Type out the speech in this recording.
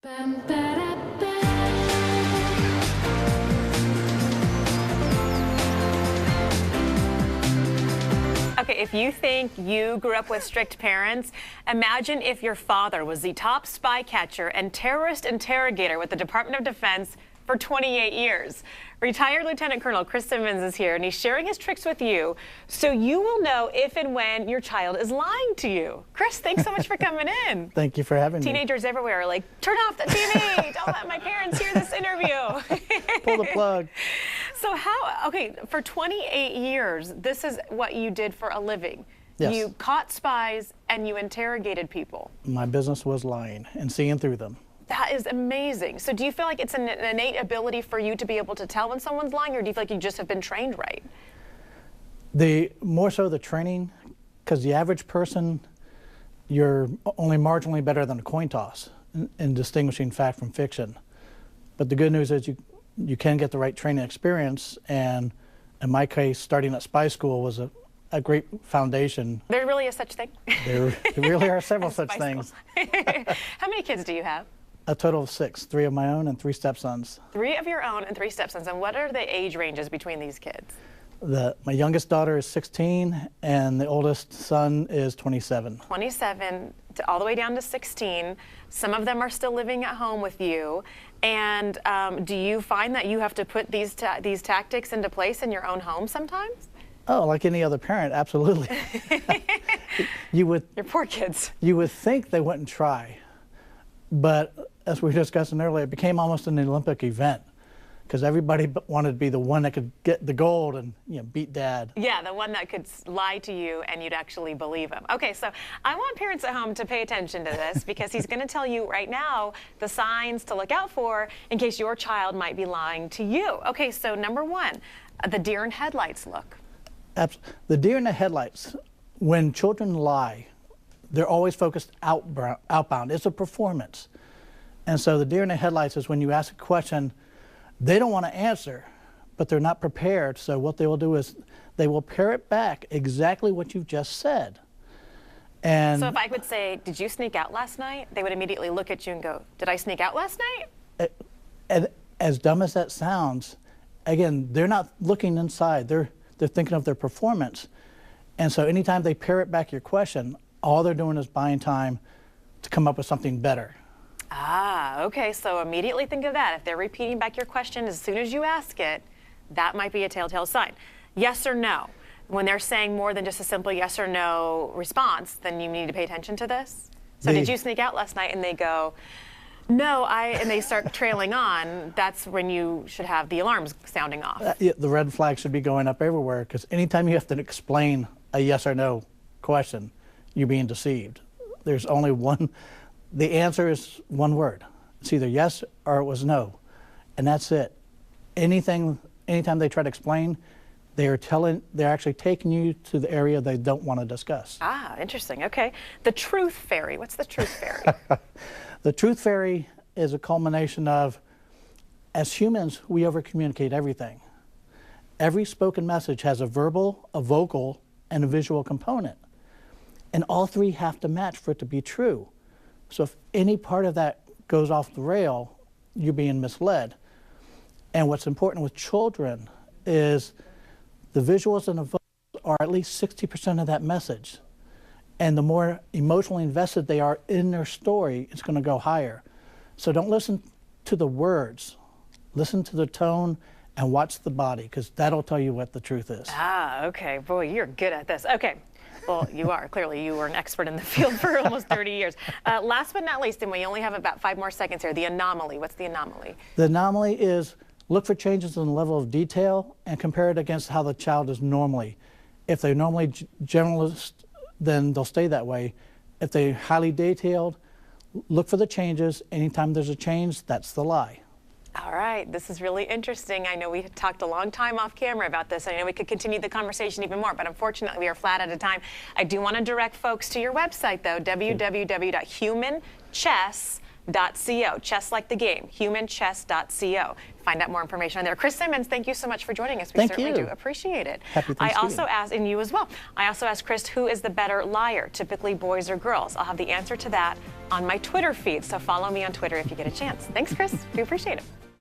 Okay, if you think you grew up with strict parents, imagine if your father was the top spy catcher and terrorist interrogator with the Department of Defense for 28 years. Retired Lieutenant Colonel Chris Simmons is here, and he's sharing his tricks with you so you will know if and when your child is lying to you. Chris, thanks so much for coming in. Thank you for having me. Teenagers everywhere are like, turn off the TV. Don't let my parents hear this interview. Pull the plug. So okay, for 28 years, this is what you did for a living. Yes. You caught spies and you interrogated people. My business was lying and seeing through them. That is amazing. So do you feel like it's an innate ability for you to be able to tell when someone's lying, or do you feel like you just have been trained right? More so the training, because the average person, you're only marginally better than a coin toss in distinguishing fact from fiction. But the good news is you can get the right training experience, and in my case, starting at spy school was a great foundation. There really is such thing? There really are several such things. How many kids do you have? A total of 6, 3 of my own and 3 stepsons. 3 of your own and 3 stepsons. And what are the age ranges between these kids? My youngest daughter is 16 and the oldest son is 27. 27 all the way down to 16. Some of them are still living at home with you. And do you find that you have to put these tactics into place in your own home sometimes? Oh, like any other parent, absolutely. Your poor kids. You would think they wouldn't try, but as we were discussing earlier, it became almost an Olympic event because everybody wanted to be the one that could get the gold and beat dad. Yeah, the one that could lie to you and you'd actually believe him. Okay, so I want parents at home to pay attention to this because he's going to tell you right now the signs to look out for in case your child might be lying to you. Okay, so number 1, the deer in headlights look. The deer in the headlights, when children lie, they're always focused outbound. It's a performance. And so the deer in the headlights is when you ask a question, they don't want to answer, but they're not prepared. So what they will do is they will parrot back exactly what you've just said. And so if I would say, did you sneak out last night? They would immediately look at you and go, did I sneak out last night? And as dumb as that sounds, again, they're not looking inside. They're thinking of their performance. And so anytime they parrot back your question, all they're doing is buying time to come up with something better. Ah, okay, so immediately think of that. If they're repeating back your question as soon as you ask it, that might be a telltale sign. Yes or no. When they're saying more than just a simple yes or no response, then you need to pay attention to this. So did you sneak out last night? And they go, no, and they start trailing on, that's when you should have the alarms sounding off. The red flag should be going up everywhere, because anytime you have to explain a yes or no question, you're being deceived. There's only one. The answer is one word. It's either yes or it was no, and that's it. Anytime they try to explain, they're actually taking you to the area they don't want to discuss. Ah, interesting. Okay. The truth fairy. What's the truth fairy? The truth fairy is a culmination of, as humans, we over-communicate everything. Every spoken message has a verbal, a vocal, and a visual component. And all 3 have to match for it to be true. So if any part of that goes off the rail, you're being misled. And what's important with children is the visuals and the vocals are at least 60% of that message. And the more emotionally invested they are in their story, it's going to go higher. So don't listen to the words. Listen to the tone and watch the body, because that'll tell you what the truth is. Ah, okay. Boy, you're good at this. Okay. Well, you are. Clearly, you were an expert in the field for almost 30 years. Last but not least, and we only have about 5 more seconds here, the anomaly. What's the anomaly? The anomaly is look for changes in the level of detail and compare it against how the child is normally. If they're normally generalist, then they'll stay that way. If they're highly detailed, look for the changes. Anytime there's a change, that's the lie. All right, this is really interesting. I know we had talked a long time off camera about this. I know we could continue the conversation even more, but unfortunately we are flat out of time. I do want to direct folks to your website though, www.humanchess.com. humanchess.co, chess like the game, humanchess.co. Find out more information on there. Chris Simmons, thank you so much for joining us. We certainly do appreciate it. Happy Thanksgiving. I also asked, and you as well, I also asked Chris, who is the better liar, typically boys or girls? I'll have the answer to that on my Twitter feed, so follow me on Twitter if you get a chance. Thanks, Chris. We appreciate it.